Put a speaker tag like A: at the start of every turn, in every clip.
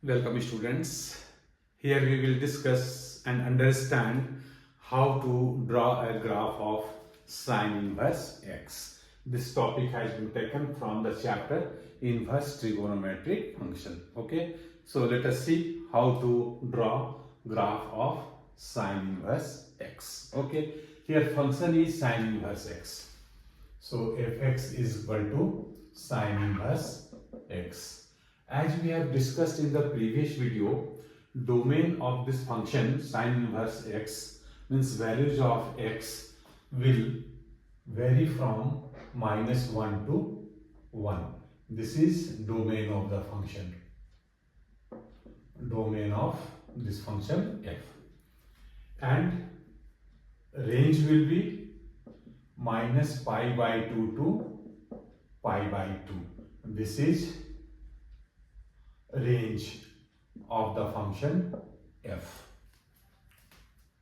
A: Welcome students. Here we will discuss and understand how to draw a graph of sine inverse x. This topic has been taken from the chapter inverse trigonometric function. Okay, so let us see how to draw graph of sine inverse x. Okay, here function is sine inverse x. So fx is equal to sine inverse x. As we have discussed in the previous video, domain of this function sine inverse x means values of x will vary from -1 to 1. This is domain of the function. Domain of this function f. And range will be -pi/2 to pi/2. This is range of the function f.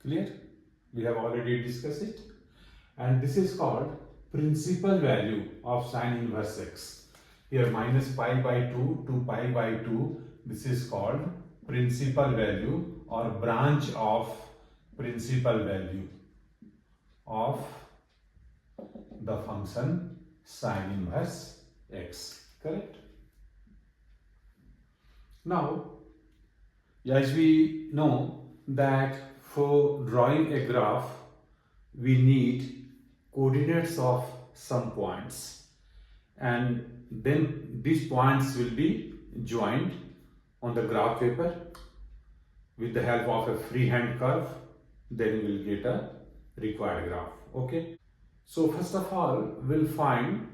A: Clear? We have already discussed it. And this is called principal value of sine inverse x. Here -pi/2 to pi/2. This is called principal value or branch of principal value of the function sine inverse x. Correct? Now, as we know that for drawing a graph, we need coordinates of some points, and then these points will be joined on the graph paper with the help of a freehand curve. Then we will get a required graph. Okay. So first of all, we'll find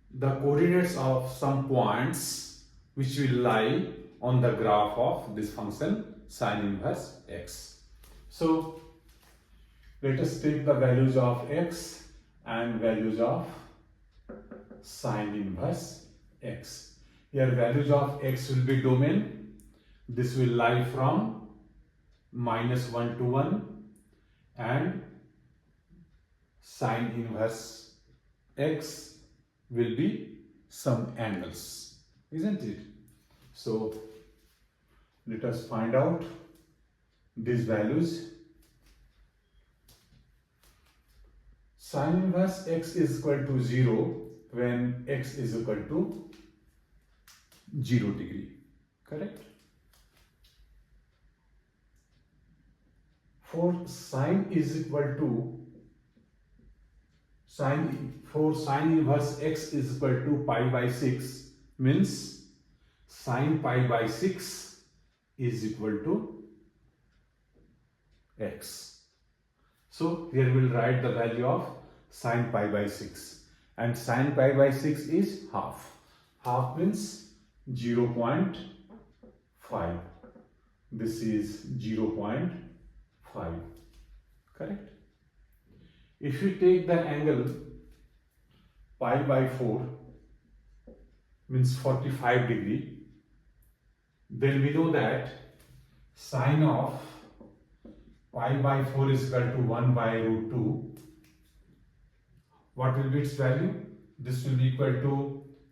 A: the coordinates of some points which will lie on the graph of this function sine inverse x. So let us take the values of x and values of sine inverse x. Here values of x will be domain. This will lie from -1 to 1, and sine inverse x will be some angles. Isn't it? So let us find out these values. Sine inverse x is equal to 0 when x is equal to 0 degree. Correct? For sine is equal to sine inverse x is equal to pi/6 means sine pi/6 is equal to x. So here we will write the value of sine pi/6, and sine pi/6 is half. Half means 0.5. This is 0.5. Correct? If you take the angle pi/4 means 45 degree, then we know that sine of pi/4 is equal to 1/√2. What will be its value? This will be equal to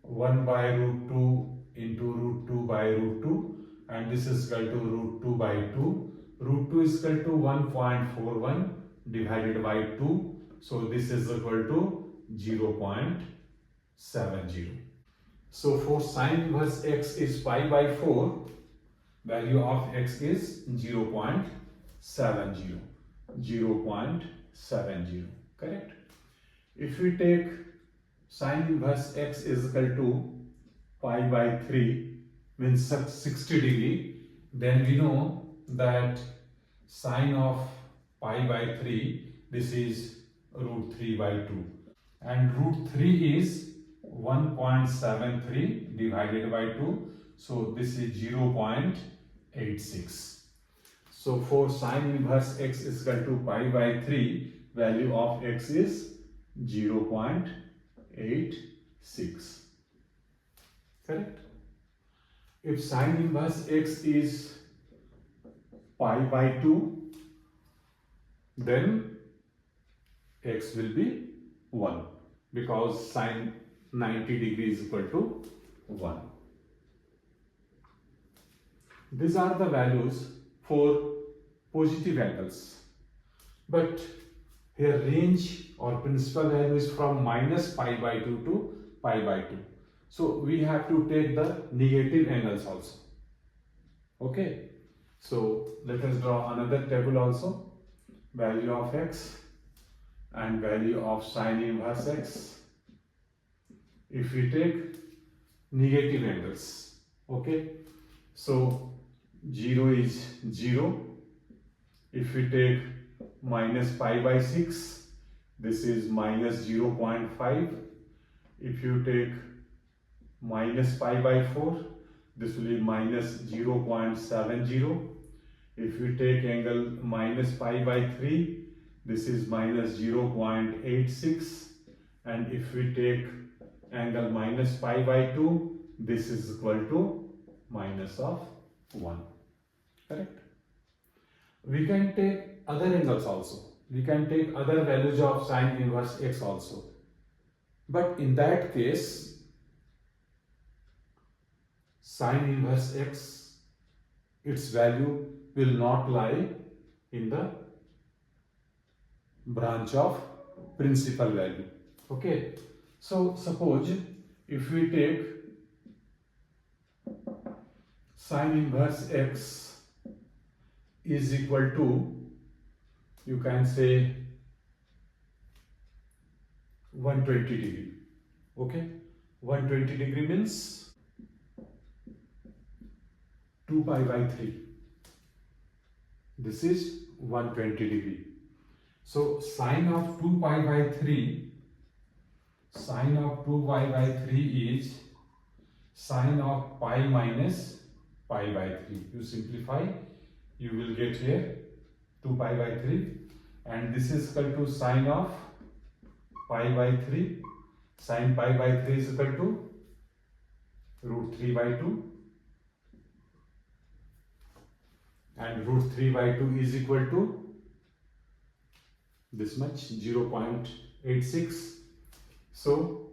A: 1/√2 into √2/√2, and this is equal to √2/2. √2 is equal to 1.41 divided by 2. So this is equal to 0.70. So for sine inverse x is pi/4, value of x is 0.70. 0.70. Correct? If we take sine inverse x is equal to pi/3 means 60 degree, then we know that sine of pi/3, this is √3/2, and √3 is 1.73 divided by 2, so this is 0.86. So for sine inverse x is equal to pi/3, value of x is 0.86. Correct? If sine inverse x is pi/2, then x will be 1, because sine 90 degree is equal to 1. These are the values for positive angles. But here range or principal value is from minus pi by 2 to pi by 2. So we have to take the negative angles also. Okay. So let us draw another table also. Value of x and value of sine inverse x. If we take negative angles, okay, so 0 is 0. If we take minus pi by 6, this is minus 0.5. If you take minus pi by 4, this will be minus 0.70. If you take angle minus pi by 3, this is minus 0.86. And if we take angle minus pi by 2, this is equal to minus of 1. Correct? We can take other angles also. We can take other values of sine inverse x also. But in that case, sine inverse x, its value will not lie in the branch of principal value. Okay. So suppose if we take sine inverse x is equal to, you can say 120 degree. Okay. 120 degree means 2 pi by 3. This is 120 degree. So sine of 2 pi by 3, sine of 2 pi by 3 is sine of pi minus pi by 3. You simplify, you will get here 2 pi by 3, and this is equal to sine of pi by 3. Sine pi by 3 is equal to root 3 by 2, and root 3 by 2 is equal to this much, 0.86. So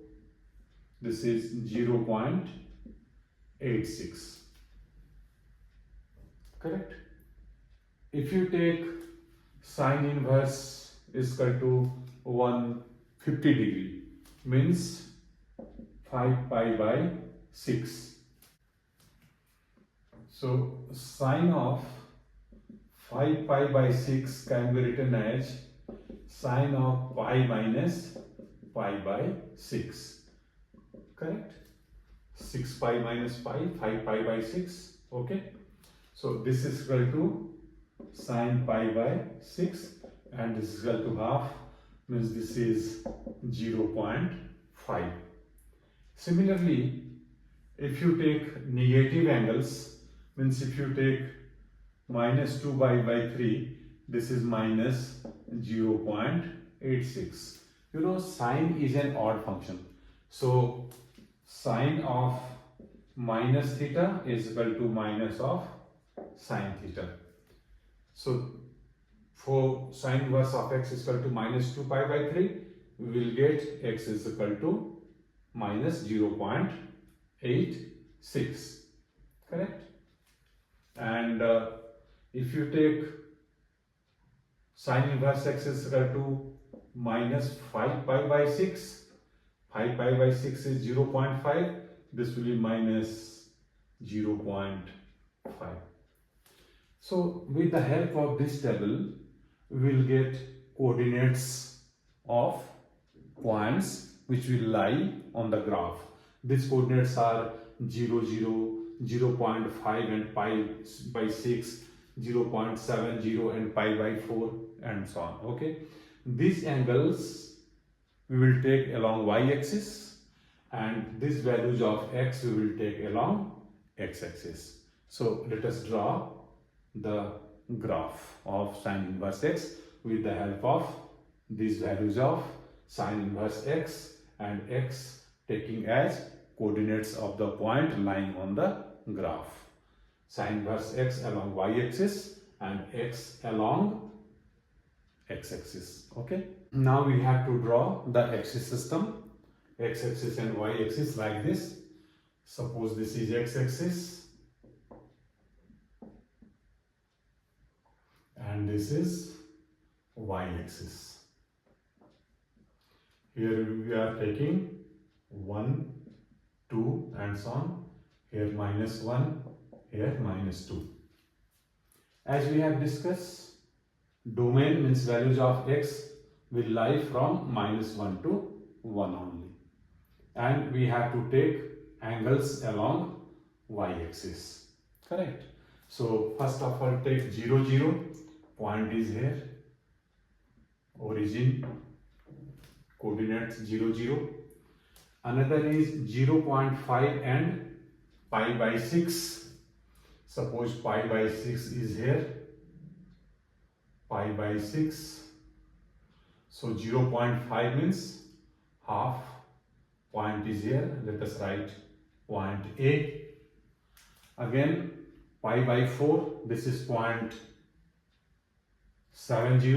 A: this is 0.86. Correct? If you take sine inverse is equal to 150 degree, means 5 pi by 6. So sine of 5 pi by 6 can be written as sine of pi minus pi by 6. Correct? 6 pi minus pi, 5 pi by 6. Okay. So this is equal to sine pi by 6, and this is equal to half, means this is 0.5. Similarly, if you take negative angles, means if you take minus 2 pi by 3, this is minus 0.86. You know, sine is an odd function. So sine of minus theta is equal to minus of sine theta. So for sine inverse of x is equal to minus 2 pi by 3, we will get x is equal to minus 0.86. Correct? And if you take sine inverse x is equal to minus 5 pi by 6, 5 pi by 6 is 0.5, this will be minus 0.5. So with the help of this table, we will get coordinates of points which will lie on the graph. These coordinates are 0, 0, 0.5 and pi by 6, 0.70 and pi by 4, and so on. Okay. These angles we will take along y-axis, and these values of x we will take along x-axis. So let us draw the graph of sine inverse x with the help of these values of sine inverse x and x taking as coordinates of the point lying on the graph. Sine inverse x along y-axis and x along x-axis. Okay. Now we have to draw the axis system, x-axis and y-axis like this. Suppose this is x-axis this is y-axis. Here we are taking 1, 2 and so on. Here -1, here -2. As we have discussed, domain means values of x will lie from -1 to 1 only. And we have to take angles along y-axis. Correct? So first of all take 0, 0. Point is here. Origin coordinates 0, 0. Another is 0.5 and pi by 6. Suppose pi by 6 is here. Pi by 6. So 0.5 means half. Point is here. Let us write point A. Again pi by 4. This is point 70.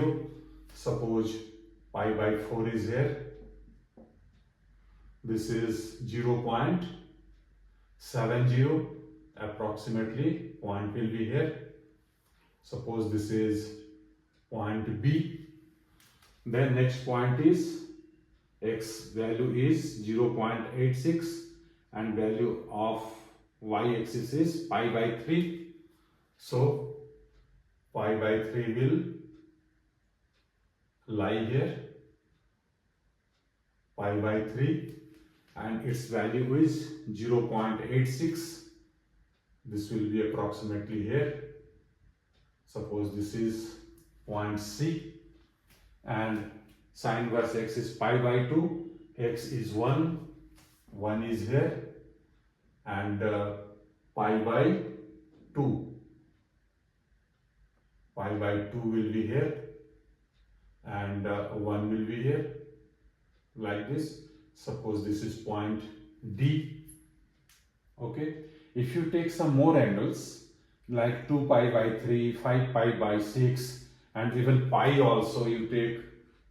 A: Suppose pi by 4 is here. This is 0.70. Approximately point will be here. Suppose this is point B. Then next point is x value is 0.86 and value of y-axis is pi by 3. So pi by 3 will lie here. Pi by 3 and its value is 0.86. This will be approximately here. Suppose this is point C and sine inverse x is pi by 2. X is 1. 1 is here and pi by 2. Pi by 2 will be here and 1 will be here like this. Suppose this is point D. Okay. If you take some more angles like 2 pi by 3, 5 pi by 6 and even pi also you take,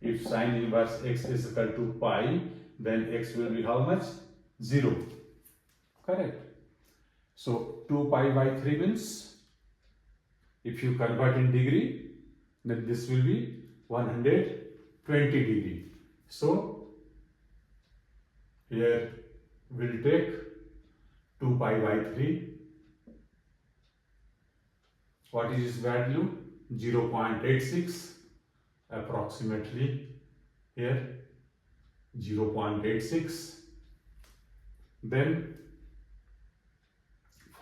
A: if sine inverse x is equal to pi, then x will be how much? 0. Correct. So 2 pi by 3 means, if you convert in degree, then this will be 120 degree. So here we'll take 2 pi by 3. What is its value? 0.86. Approximately here 0.86. Then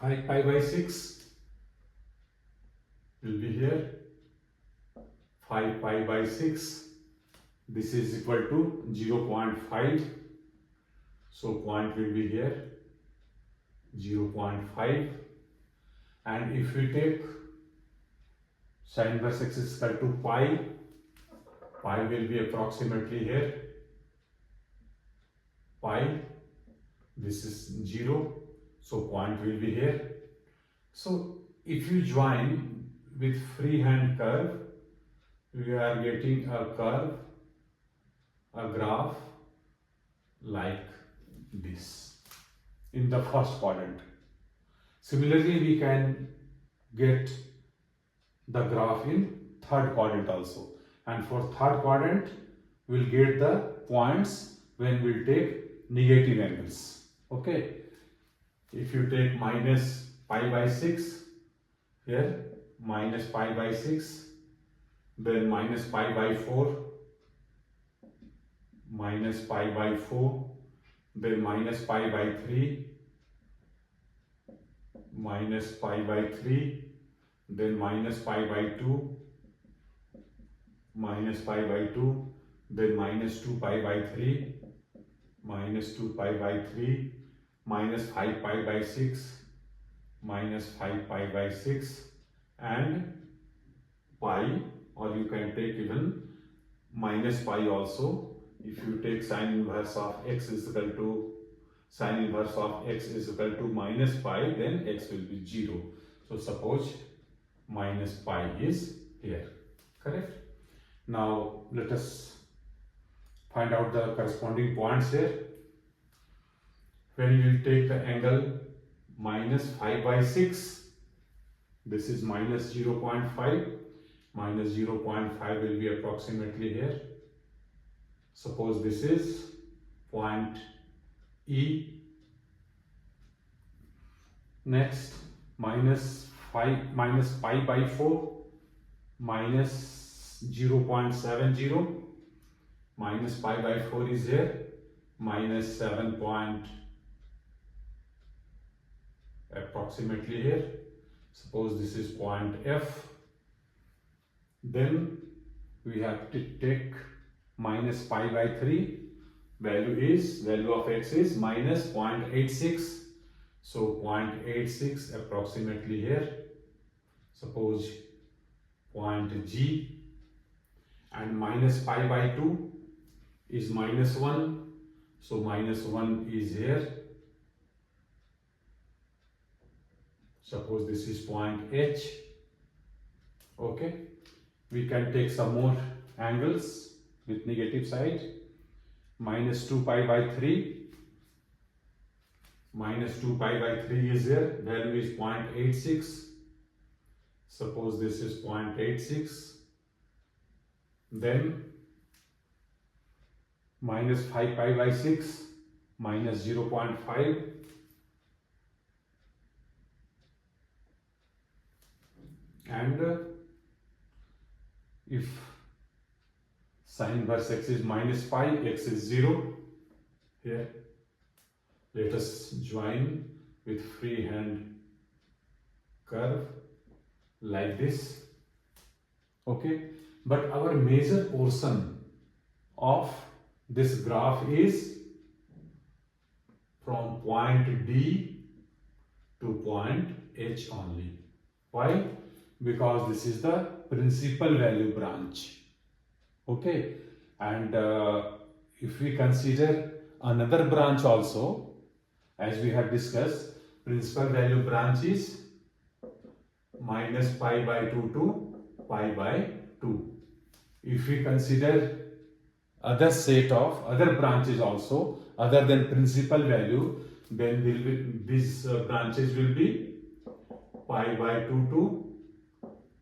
A: 5 pi by 6 will be here. 5 pi by 6. This is equal to 0.5. So point will be here 0.5. And if we take sine inverse x is equal to pi, pi will be approximately here. Pi, this is 0. So point will be here. So if you join with freehand curve, we are getting a curve, a graph like this in the first quadrant. Similarly, we can get the graph in third quadrant also. And for third quadrant, we'll get the points when we'll take negative angles. Okay. If you take minus pi by 6, here minus pi by 6, then minus pi by 4, minus pi by 4, then minus pi by 3, minus pi by 3, then minus pi by 2, minus pi by 2, then minus 2 pi by 3, minus 2 pi by 3, minus 5 pi by 6, minus 5 pi by 6, and pi, or you can take even minus pi also. If you take sine inverse of x is equal to sine inverse of x is equal to minus pi, then x will be 0. So suppose minus pi is here. Correct? Now let us find out the corresponding points here. When you take the angle minus 5 by 6, this is minus 0.5, minus 0.5 will be approximately here. Suppose this is point E. Next, minus pi by 4 minus 0.70, minus pi by 4 is here, minus 7 point approximately here. Suppose this is point F. Then we have to take minus pi by 3. Value of x is minus 0.86. So 0.86 approximately here. Suppose point G, and minus pi by 2 is minus 1. So minus 1 is here. Suppose this is point H. Okay. We can take some more angles with negative side. Minus 2 pi by 3. Minus 2 pi by 3 is here. Value is 0.86. Suppose this is 0.86. Then minus 5 pi by 6. Minus 0.5. And if sine inverse x is minus pi, x is 0. Here, let us join with freehand curve like this. Okay, but our major portion of this graph is from point D to point H only. Why? Because this is the principal value branch. Okay, and if we consider another branch also, as we have discussed, principal value branch is minus pi by 2 to pi by 2. If we consider other set of other branches also other than principal value, then these branches will be pi by 2 to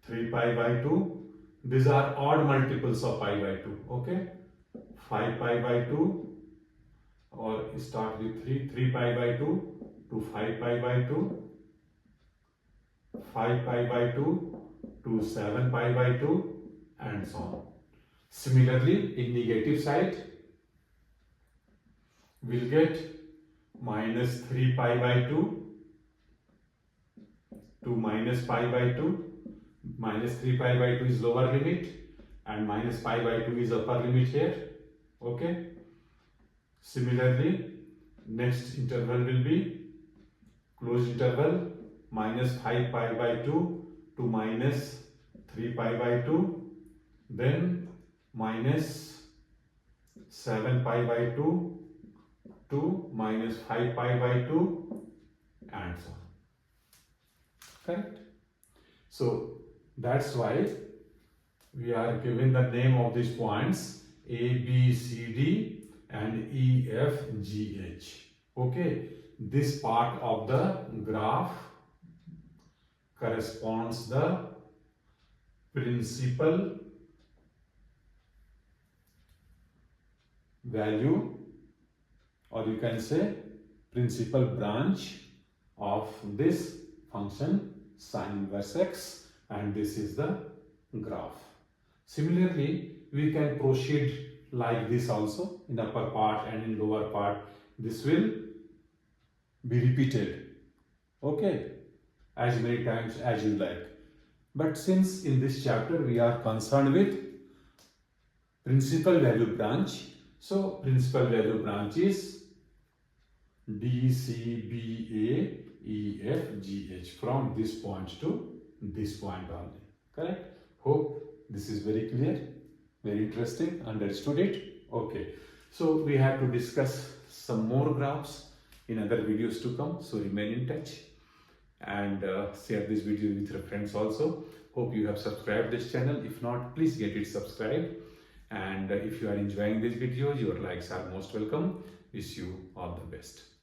A: 3 pi by 2. These are odd multiples of pi by 2. Okay, 5 pi by 2, or start with 3 pi by 2 to 5 pi by 2, 5 pi by 2 to 7 pi by 2, and so on. Similarly, in negative side, we'll get minus 3 pi by 2 to minus pi by 2. Minus 3 pi by 2 is lower limit and minus pi by 2 is upper limit here. Okay. Similarly, next interval will be closed interval minus 5 pi by 2 to minus 3 pi by 2, then minus 7 pi by 2 to minus 5 pi by 2, and so on. Correct? So that's why we are given the name of these points A, B, C, D and E, F, G, H. Okay, this part of the graph corresponds the principal value, or you can say principal branch of this function sine inverse x, and this is the graph. Similarly, we can proceed like this also in upper part and in lower part. This will be repeated, okay, as many times as you like. But since in this chapter we are concerned with principal value branch, so principal value branch is D, C, B, A, E, F, G, H, from this point to this point only. Correct? Hope this is very clear, very interesting, understood it. Okay, so we have to discuss some more graphs in other videos to come, so remain in touch and share this video with your friends also. Hope you have subscribed this channel. If not, please get it subscribed, and if you are enjoying this video, your likes are most welcome. Wish you all the best.